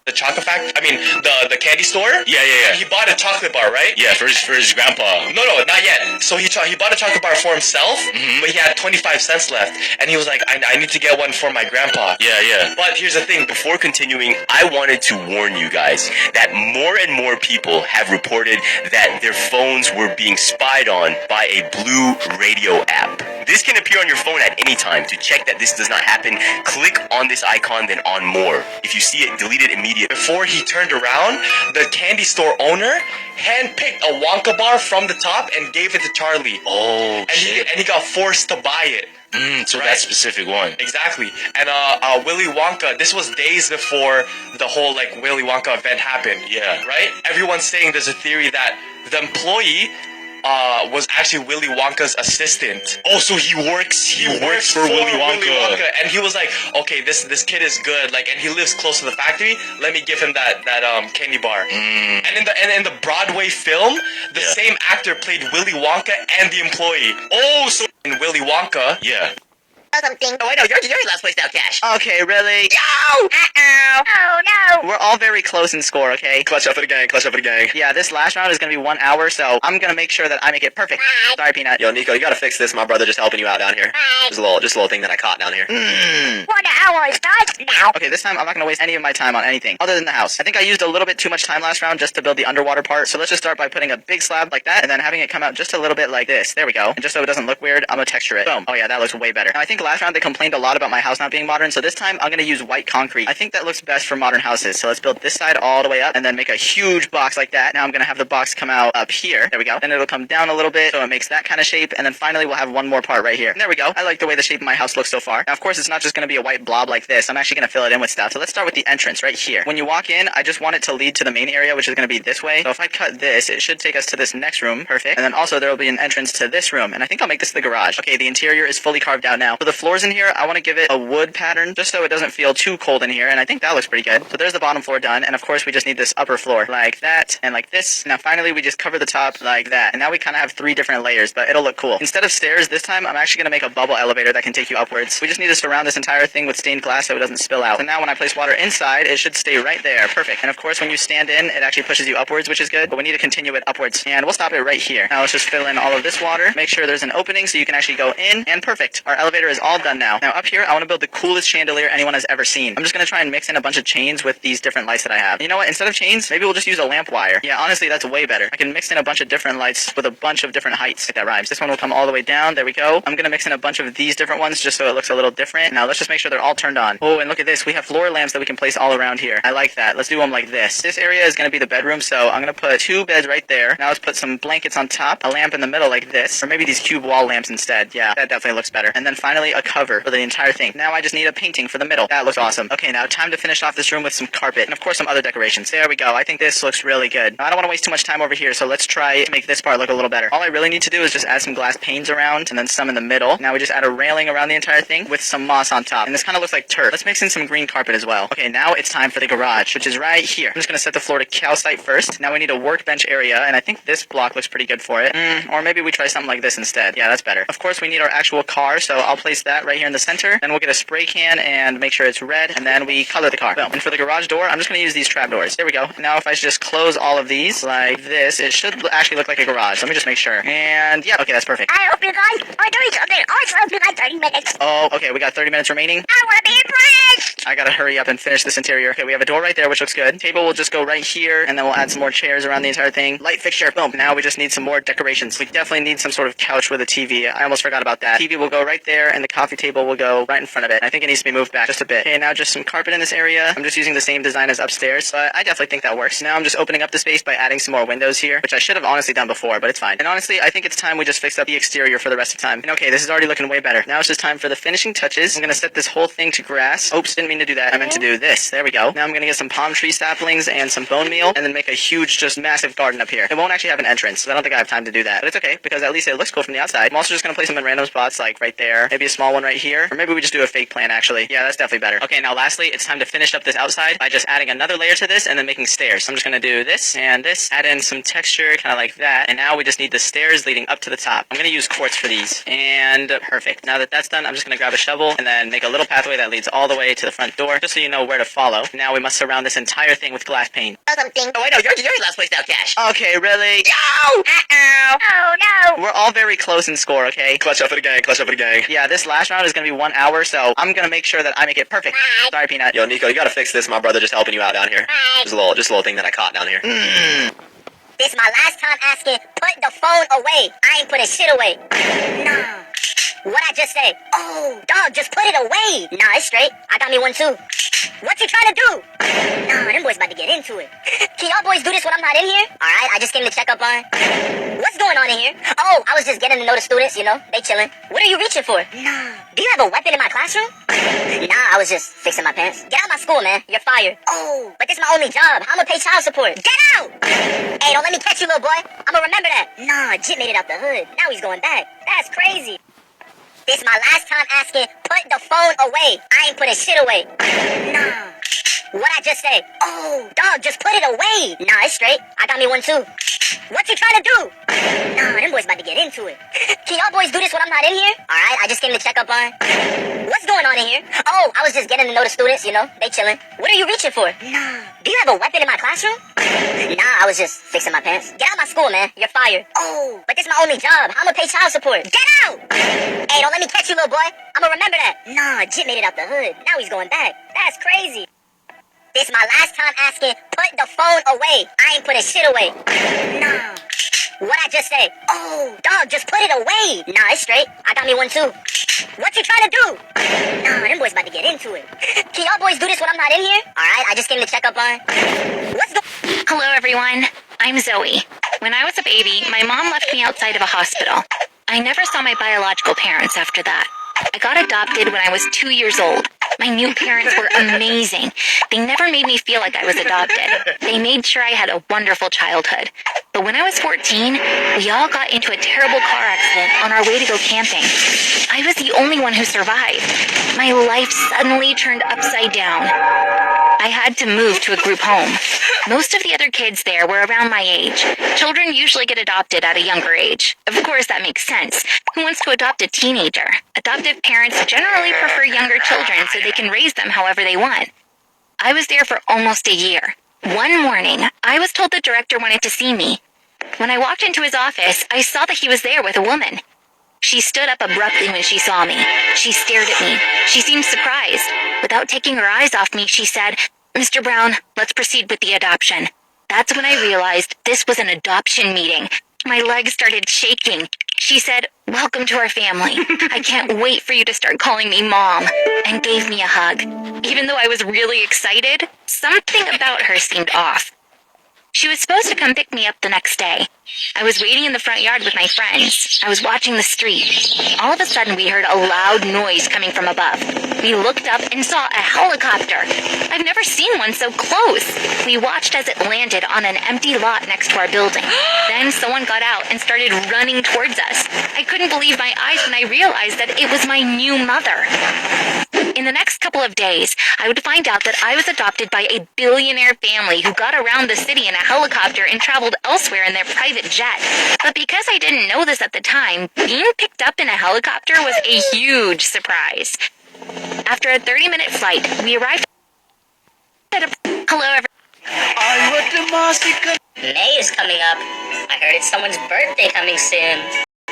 the chocolate factory. I mean, the candy store. Yeah. He bought a chocolate bar, right? Yeah, for his grandpa. No, not yet. So he bought a chocolate bar for himself, but he had 25 cents left, and he was like, I need to get one for my grandpa. Yeah. But here's the thing. Before continuing, I wanted to warn you guys that more and more people have reported that their phones were being spied on by a Blue Radio app. This can appear on your phone at any time. To check that this does not happen, click on this icon, then on more. If you see it, delete it immediately. Before he turned around, the candy store owner handpicked a Wonka bar from the top and gave it to Charlie. Oh, shit. And he got forced to buy it. So that specific one. Exactly. And Willy Wonka, this was days before the whole like Willy Wonka event happened. Yeah. Right? Everyone's saying there's a theory that the employee was actually Willy Wonka's assistant. Oh, so he works for Willy Wonka. And he was like, okay, this kid is good, like, and he lives close to the factory. Let me give him that candy bar. And in the Broadway film, the same actor played Willy Wonka and the employee. Oh, so in Willy Wonka, Something. Oh, I know. You're last place now, Cash. Okay, really? No! Uh-oh. Oh, no. We're all very close in score, okay? clutch up for the gang. Yeah, this last round is going to be 1 hour, so I'm going to make sure that I make it perfect. Sorry, Peanut. Yo, Nico, you gotta fix this. My brother just helping you out down here. Just a little thing that I caught down here. 1 hour starts now. Okay, this time I'm not going to waste any of my time on anything other than the house. I think I used a little bit too much time last round just to build the underwater part, so let's just start by putting a big slab like that, and then having it come out just a little bit like this. There we go. And just so it doesn't look weird, I'm going to texture it. Boom. Oh yeah, that looks way better. Now, I think last round they complained a lot about my house not being modern, so this time I'm going to use white concrete. I think that looks best for modern houses, so let's build this side all the way up, and then make a huge box like that. Now I'm going to have the box come out up here. There we go. Then it'll come down a little bit, so it makes that kind of shape, and then finally we'll have one more part right here. And there we go. I like the way the shape of my house looks so far. Now, of course, it's not just going to be a white blob like this. I'm actually going to fill it in with stuff. So let's start with the entrance right here. When you walk in, I just want it to lead to the main area, which is going to be this way. So if I cut this, it should take us to this next room. Perfect. And then also there will be an entrance to this room, and I think I'll make this the garage. Okay, the interior is fully carved out now. For the floors in here, I want to give it a wood pattern just so it doesn't feel too cold in here, and I think that looks pretty good. So there's the bottom floor done, and of course we just need this upper floor like that and like this. Now finally we just cover the top like that, and now we kind of have 3 different layers, but it'll look cool. Instead of stairs this time, I'm actually going to make a bubble elevator that can take you upwards. We just need to surround this entire thing with stained glass so it doesn't spill out. So now when I place water inside, it should stay right there. Perfect. And of course when you stand in, it actually pushes you upwards, which is good, but we need to continue it upwards, and we'll stop it right here. Now let's just fill in all of this water, make sure there's an opening so you can actually go in, and perfect. Our elevator is all done now. Now up here, I want to build the coolest chandelier anyone has ever seen. I'm just going to try and mix in a bunch of chains with these different lights that I have. You know what? Instead of chains, maybe we'll just use a lamp wire. Yeah, honestly, that's way better. I can mix in a bunch of different lights with a bunch of different heights. If that rhymes. This one will come all the way down. There we go. I'm going to mix in a bunch of these different ones just so it looks a little different. Now let's just make sure they're all turned on. Oh, and look at this. We have floor lamps that we can place all around here. I like that. Let's do them like this. This area is going to be the bedroom, so I'm going to put 2 beds right there. Now let's put some blankets on top, a lamp in the middle like this, or maybe these cube wall lamps instead. Yeah, that definitely looks better. And then finally a cover for the entire thing. Now I just need a painting for the middle. That looks awesome. Okay, now time to finish off this room with some carpet and of course some other decorations. There we go. I think this looks really good. Now, I don't want to waste too much time over here, so let's try to make this part look a little better. All I really need to do is just add some glass panes around and then some in the middle. Now we just add a railing around the entire thing with some moss on top. And this kind of looks like turf. Let's mix in some green carpet as well. Okay, now it's time for the garage, which is right here. I'm just going to set the floor to calcite first. Now we need a workbench area, and I think this block looks pretty good for it. Or maybe we try something like this instead. Yeah, that's better. Of course, we need our actual car, so I'll place that right here in the center. Then we'll get a spray can and make sure it's red, and then we color the car. Boom. And for the garage door, I'm just going to use these trapdoors. There we go. Now if I just close all of these like this, it should actually look like a garage. Let me just make sure. And yeah, okay, that's perfect. I hope you guys are doing something awesome. We got 30 minutes. Oh, okay, we got 30 minutes remaining. I want to be impressed. I gotta hurry up and finish this interior. Okay, we have a door right there, which looks good. Table will just go right here, and then we'll add some more chairs around the entire thing. Light fixture, boom. Now we just need some more decorations. We definitely need some sort of couch with a TV. I almost forgot about that. TV will go right there, and the coffee table will go right in front of it. I think it needs to be moved back just a bit. Okay, now just some carpet in this area. I'm just using the same design as upstairs, but I definitely think that works. Now I'm just opening up the space by adding some more windows here, which I should have honestly done before, but it's fine. And honestly, I think it's time we just fix up the exterior for the rest of the time. And okay, this is already looking way better. Now it's just time for the finishing touches. I'm gonna set this whole thing to grass. Oops, didn't mean to do that. I meant to do this. There we go. Now I'm gonna get some palm tree saplings and some bone meal, and then make a huge, just massive garden up here. It won't actually have an entrance, so I don't think I have time to do that. But it's okay, because at least it looks cool from the outside. I'm also just gonna place them in random spots, like right there. Maybe a small one right here. Or maybe we just do a fake plant, actually. Yeah, that's definitely better. Okay, now lastly, it's time to finish up this outside by just adding another layer to this and then making stairs. So I'm just gonna do this and this, add in some texture, kind of like that. And now we just need the stairs leading up to the top. I'm gonna use quartz for these. And perfect. Now that that's done, I'm just gonna grab a shovel and then make a little pathway that leads all the way to the front front door, just so you know where to follow. Now we must surround this entire thing with glass pane. Something. Oh, wait, no, you're last place now, Cash. Okay, really? Yo! Uh-oh. Oh, no. We're all very close in score, okay? Clutch up for the gang, clutch up for the gang. Yeah, this last round is gonna be 1 hour, so I'm gonna make sure that I make it perfect. Right. Sorry, Peanut. Yo, Nico, you gotta fix this. My brother just helping you out down here. Right. Just a little thing that I caught down here. This my last time asking, put the phone away. I ain't putting shit away. Nah. What I just say? Oh, dog, just put it away. Nah, it's straight. I got me one too. What you trying to do? Nah, them boys about to get into it. Can y'all boys do this when I'm not in here? Alright, I just came to check up on. What's going on in here? Oh, I was just getting to know the students, you know, they chilling. What are you reaching for? Nah. Do you have a weapon in my classroom? Nah, I was just fixing my pants. Get out of my school, man. You're fired. Oh, but this is my only job. How I'ma pay child support? Get out! Hey, don't let me catch you, little boy. I'ma remember that. Nah, Jit made it out the hood. Now he's going back. That's crazy. This my last time asking, put the phone away. I ain't putting shit away. Nah. What I just say? Oh, dog, just put it away. Nah, it's straight. I got me one too. What you trying to do? Nah, them boys about to get into it. Can y'all boys do this when I'm not in here? Alright, I just came to check up on. What's going on in here? Oh, I was just getting to know the students, you know, they chilling. What are you reaching for? Nah. Do you have a weapon in my classroom? Nah, I was just fixing my pants. Get out of my school, man. You're fired. Oh, but this is my only job. How I'ma pay child support? Get out! Hey, don't let me catch you, little boy. I'ma remember that. Nah, Jit made it out the hood. Now he's going back. That's crazy. This my last time asking, put the phone away. I ain't putting shit away. Nah. What I just say? Oh, dog, just put it away. Nah, it's straight. I got me one too. What you trying to do? Nah, them boys about to get into it. Can y'all boys do this when I'm not in here? Alright, I just came to check up on. Hello, everyone. I'm Zoe. When I was a baby, my mom left me outside of a hospital. I never saw my biological parents after that. I got adopted when I was 2 years old. My new parents were amazing. They never made me feel like I was adopted. They made sure I had a wonderful childhood. But when I was 14, we all got into a terrible car accident on our way to go camping. I was the only one who survived. My life suddenly turned upside down. I had to move to a group home. Most of the other kids there were around my age. Children usually get adopted at a younger age. Of course, that makes sense. Who wants to adopt a teenager? Adoptive parents generally prefer younger children so they can raise them however they want. I was there for almost a year. One morning, I was told the director wanted to see me. When I walked into his office, I saw that he was there with a woman. She stood up abruptly when she saw me. She stared at me. She seemed surprised. Without taking her eyes off me, she said, "Mr. Brown, let's proceed with the adoption." That's when I realized this was an adoption meeting. My legs started shaking. She said, "Welcome to our family. I can't wait for you to start calling me Mom," and gave me a hug. Even though I was really excited, something about her seemed off. She was supposed to come pick me up the next day. I was waiting in the front yard with my friends. I was watching the street. All of a sudden, we heard a loud noise coming from above. We looked up and saw a helicopter. I've never seen one so close. We watched as it landed on an empty lot next to our building. Then someone got out and started running towards us. I couldn't believe my eyes when I realized that it was my new mother. In the next couple of days, I would find out that I was adopted by a billionaire family who got around the city in a helicopter and traveled elsewhere in their private jet. But because I didn't know this at the time, being picked up in a helicopter was a huge surprise. After a 30-minute flight, we arrived at a... Hello, everyone. May is coming up. I heard it's someone's birthday coming soon.